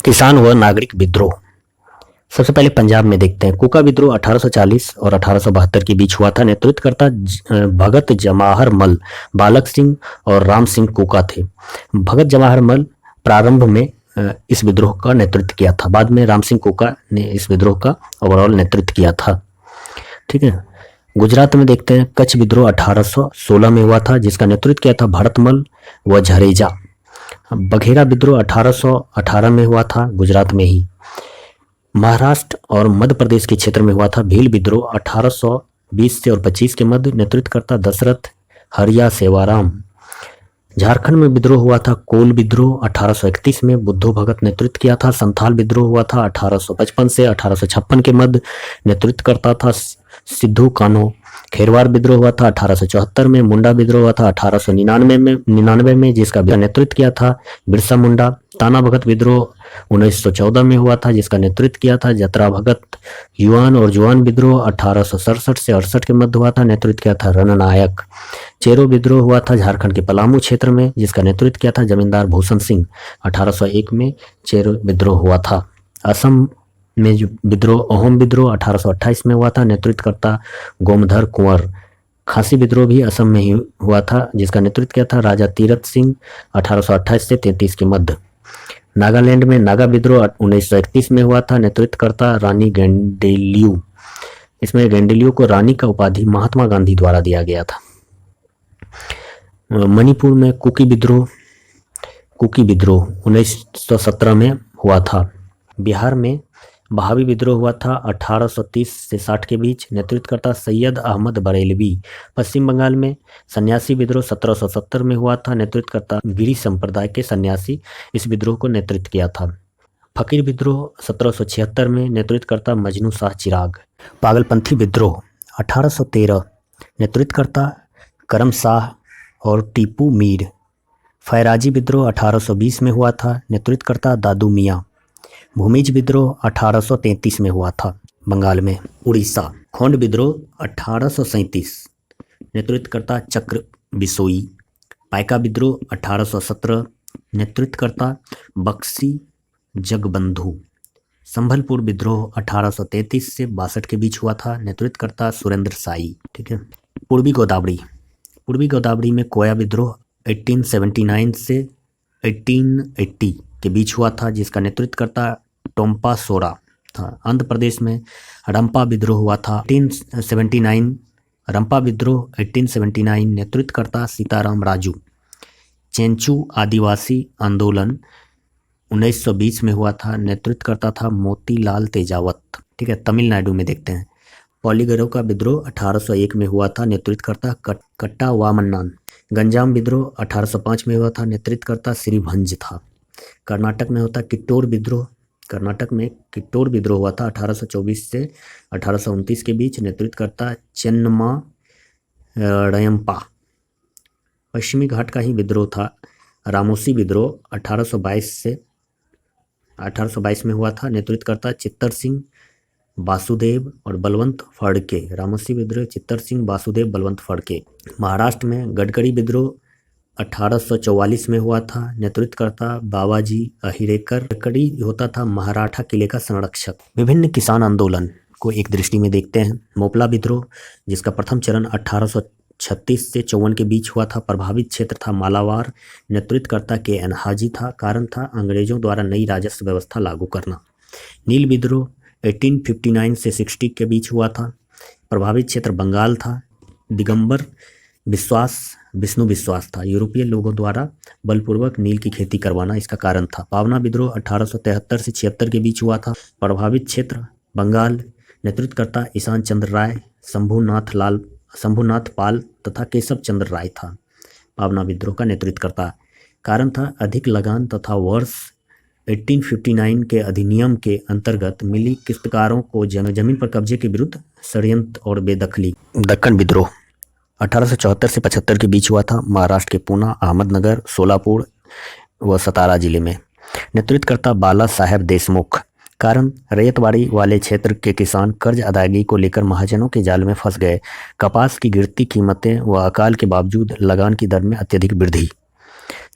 किसान व नागरिक विद्रोह। सबसे पहले पंजाब में देखते हैं। कुका विद्रोह 1840 और 1872 के बीच हुआ था। नेतृत्वकर्ता भगत जवाहर मल, बालक सिंह और राम सिंह कुका थे। भगत जवाहर मल प्रारंभ में इस विद्रोह का नेतृत्व किया था। बाद में राम सिंह कुका ने इस विद्रोह का ओवरऑल नेतृत्व किया था। ठीक है। गुजरात में देखते हैं। कच्छ विद्रोह 1816 में हुआ था, जिसका नेतृत्व किया था भरतमल व झरेजा। बघेरा विद्रोह 1818 में हुआ था, गुजरात में ही। महाराष्ट्र और मध्य प्रदेश के क्षेत्र में हुआ था भील विद्रोह 1820 से और 25 के मध्य। नेतृत्वकर्ता दशरथ हरिया सेवाराम। झारखंड में विद्रोह हुआ था कोल विद्रोह 1831 में, बुद्धो भगत नेतृत्व किया था। संथाल विद्रोह हुआ था 1855 से 1856 के मध्य। नेतृत्वकर्ता था सिद्धू कान्हो। खेरवार विद्रोह हुआ था 1874 में। मुंडा विद्रोह हुआ था 1899 में, जिसका नेतृत्व किया था बिरसा मुंडा। ताना भगत विद्रोह 1914 में हुआ था, जिसका नेतृत्व किया था जतरा भगत। युआन और जुआन विद्रोह 1867 से 68 के मध्य हुआ था, नेतृत्व किया था रणनायक। चेरो विद्रोह हुआ था झारखंड के पलामू क्षेत्र में, जिसका नेतृत्व किया था जमींदार भूषण सिंह। 1801 में चेरो विद्रोह हुआ था। असम में जो विद्रोह अहोम विद्रोह 1828 में हुआ था, नेतृत्वकर्ता गोमधर कुंवर। खासी विद्रोह भी असम में ही हुआ था, जिसका नेतृत्व किया था राजा तीरथ सिंह 1828 से 33 के मध्य। नागालैंड में नागा विद्रोह 1931 में हुआ था, नेतृत्वकर्ता रानी गेंडेलियू। इसमें गेंडेलियू को रानी का उपाधि महात्मा गांधी द्वारा दिया गया था। मणिपुर में कुकी विद्रोह 1917 में हुआ था। बिहार में बहावी विद्रोह हुआ था 1830 से 60 के बीच, नेतृत्वकर्ता सैयद अहमद बरेलवी। पश्चिम बंगाल में सन्यासी विद्रोह 1770 में हुआ था, नेतृत्वकर्ता गिरी संप्रदाय के सन्यासी इस विद्रोह को नेतृत्व किया था। फकीर विद्रोह 1776 में, नेतृत्वकर्ता मजनू शाह चिराग। पागलपंथी विद्रोह 1813, नेतृत्वकर्ता करम शाह और टीपू मीर। फैराजी विद्रोह 1820 में हुआ था, नेतृत्वकर्ता दादू मियाँ। भूमिज विद्रोह 1833 में हुआ था बंगाल में। उड़ीसा खोंड विद्रोह 1837, नेतृत्वकर्ता चक्र बिसोई। पाइका विद्रोह 1817, नेतृत्वकर्ता बक्सी जगबंधु। संभलपुर विद्रोह 1833 से 62 के बीच हुआ था, नेतृत्वकर्ता सुरेंद्र साई। ठीक है। पूर्वी गोदावरी में कोया विद्रोह 1879 से 1880 के बीच हुआ था, जिसका नेतृत्वकर्ता टोम्पा सोरा था। आंध्र प्रदेश में रंपा विद्रोह हुआ था 1879, नेतृत्वकर्ता सीताराम राजू। चेंचू आदिवासी आंदोलन 1920 में हुआ था, नेतृत्वकर्ता था मोतीलाल तेजावत। ठीक है। तमिलनाडु में देखते हैं। पॉलीगरो का विद्रोह 1801 में हुआ था, नेतृत्वकर्ता कट्टा वामन्नान। गंजाम विद्रोह 1805 में हुआ था, नेतृत्वकर्ता श्रीभंज था। कर्नाटक में किट्टोर विद्रोह हुआ था 1824 से 1829 के बीच, नेतृत्वकर्ता चेन्नमा रयम्पा। पश्चिमी घाट का ही विद्रोह था रामोसी विद्रोह 1822 में हुआ था, नेतृत्वकर्ता चित्तर सिंह वासुदेव और बलवंत फड़के। रामोसी विद्रोह चित्तर सिंह वासुदेव बलवंत फड़के। महाराष्ट्र में गडकरी विद्रोह 1844 में हुआ था, नेतृत्वकर्ता बाबाजी अहिरेकर। गडकरी होता था महाराठा किले का संरक्षक। विभिन्न किसान आंदोलन को एक दृष्टि में देखते हैं। मोपला विद्रोह, जिसका प्रथम चरण 1836 से 54 के बीच हुआ था, प्रभावित क्षेत्र था मालावार। नेतृत्वकर्ता के एन हाजी था। कारण था अंग्रेजों द्वारा नई राजस्व व्यवस्था लागू करना। नील विद्रोह 1859 से 60 के बीच हुआ था, प्रभावित क्षेत्र बंगाल था। दिगंबर विष्णु विश्वास था। यूरोपीय लोगों द्वारा बलपूर्वक नील की खेती करवाना इसका कारण था। पावना विद्रोह 1873 से 76 के बीच हुआ था, प्रभावित क्षेत्र बंगाल। नेतृत्वकर्ता ईशान चंद्र राय, शंभुनाथ पाल तथा केशव चंद्र राय था। पावना विद्रोह का नेतृत्वकर्ता। कारण था अधिक लगान तथा वर्ष 1859 के अधिनियम के अंतर्गत मिली किस्तकारों को जमीन पर कब्जे के विरुद्ध षड्यंत्र और बेदखली। दक्कन विद्रोह 1874 से 75 के बीच हुआ था, महाराष्ट्र के पूना, अहमदनगर, सोलापुर व सतारा जिले में। नेतृत्वकर्ता बाला साहेब देशमुख। कारण रैयतवाड़ी वाले क्षेत्र के किसान कर्ज अदायगी को लेकर महाजनों के जाल में फंस गए। कपास की गिरती कीमतें व अकाल के बावजूद लगान की दर में अत्यधिक वृद्धि।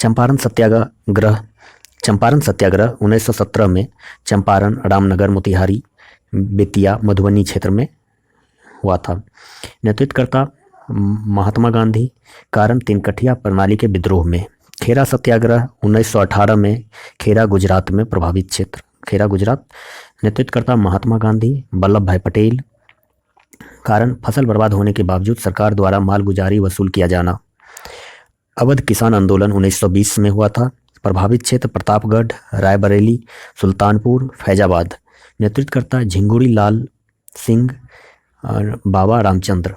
चंपारण सत्याग्रह चंपारण सत्याग्रह 1917 में चंपारण, रामनगर, मोतिहारी, बेतिया, मधुबनी क्षेत्र में हुआ था। नेतृत्वकर्ता महात्मा गांधी। कारण तिनकठिया प्रणाली के विद्रोह में। खेरा सत्याग्रह 1918 में खेरा, गुजरात में प्रभावित क्षेत्र, खेरा गुजरात। नेतृत्वकर्ता महात्मा गांधी। वल्लभ भाई पटेल। कारण फसल बर्बाद होने के बावजूद सरकार द्वारा मालगुजारी वसूल किया जाना। अवध किसान आंदोलन 1920 में हुआ था। प्रभावित क्षेत्र प्रतापगढ़, रायबरेली, सुल्तानपुर, फैजाबाद। नेतृत्वकर्ता झिंगुरी लाल सिंह और बाबा रामचंद्र।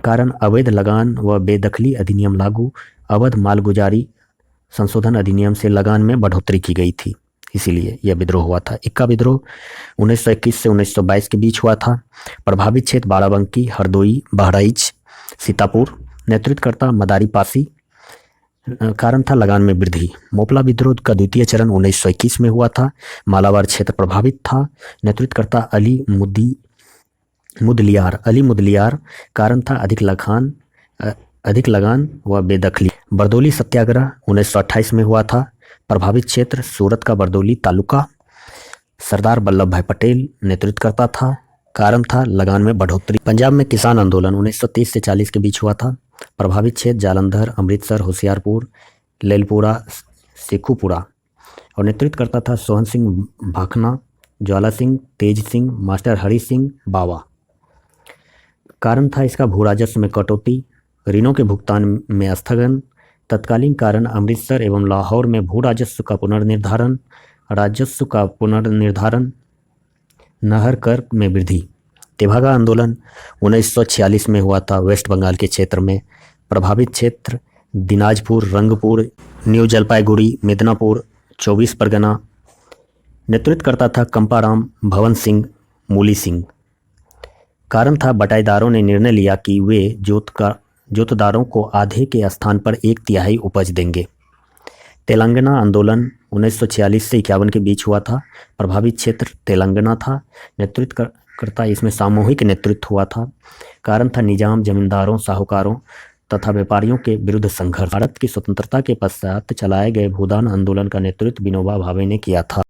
कारण अवैध लगान व बेदखली अधिनियम लागू। अवध मालगुजारी संशोधन अधिनियम से लगान में बढ़ोतरी की गई थी, इसीलिए यह विद्रोह हुआ था। इक्का विद्रोह 1921 से 1922 के बीच हुआ था। प्रभावित क्षेत्र बाराबंकी, हरदोई, बहराइच, सीतापुर। नेतृत्वकर्ता मदारी पासी। कारण था लगान में वृद्धि। मोपला विद्रोह का द्वितीय चरण 1921 में हुआ था। मालाबार क्षेत्र प्रभावित था। नेतृत्वकर्ता अली मुदलियार। अली मुदलियार। कारण था अधिक लगान व बेदखली। बरदौली सत्याग्रह 1928 में हुआ था। प्रभावित क्षेत्र सूरत का बरदौली तालुका। सरदार वल्लभ भाई पटेल नेतृत्वकर्ता था। कारण था लगान में बढ़ोतरी। पंजाब में किसान आंदोलन 1930 से 40 के बीच हुआ था। प्रभावित क्षेत्र जालंधर, अमृतसर, होशियारपुर, लेलपुरा, शेखुपुरा। और नेतृत्वकर्ता था सोहन सिंह भाखना, ज्वाला सिंह, तेज सिंह, मास्टर हरि सिंह बावा। कारण था इसका भू राजस्व में कटौती, ऋणों के भुगतान में स्थगन। तत्कालीन कारण अमृतसर एवं लाहौर में भू राजस्व का पुनर्निर्धारण, नहर कर में वृद्धि। तेभागा आंदोलन 1946 में हुआ था। वेस्ट बंगाल के क्षेत्र में। प्रभावित क्षेत्र दिनाजपुर, रंगपुर, न्यू जलपाईगुड़ी, मिदनापुर, 24 परगना। नेतृत्वकर्ता था कंपाराम, भवन सिंह, मूली सिंह। कारण था बटाईदारों ने निर्णय लिया कि वे जोतदारों को आधे के स्थान पर 1/3 उपज देंगे। तेलंगाना आंदोलन 1946 से 51 के बीच हुआ था। प्रभावित क्षेत्र तेलंगाना था। नेतृत्वकर्ता इसमें सामूहिक नेतृत्व हुआ था। कारण था निजाम, जमींदारों, साहूकारों तथा व्यापारियों के विरुद्ध संघर्ष। भारत की स्वतंत्रता के पश्चात चलाए गए भूदान आंदोलन का नेतृत्व विनोबा भावे ने किया था।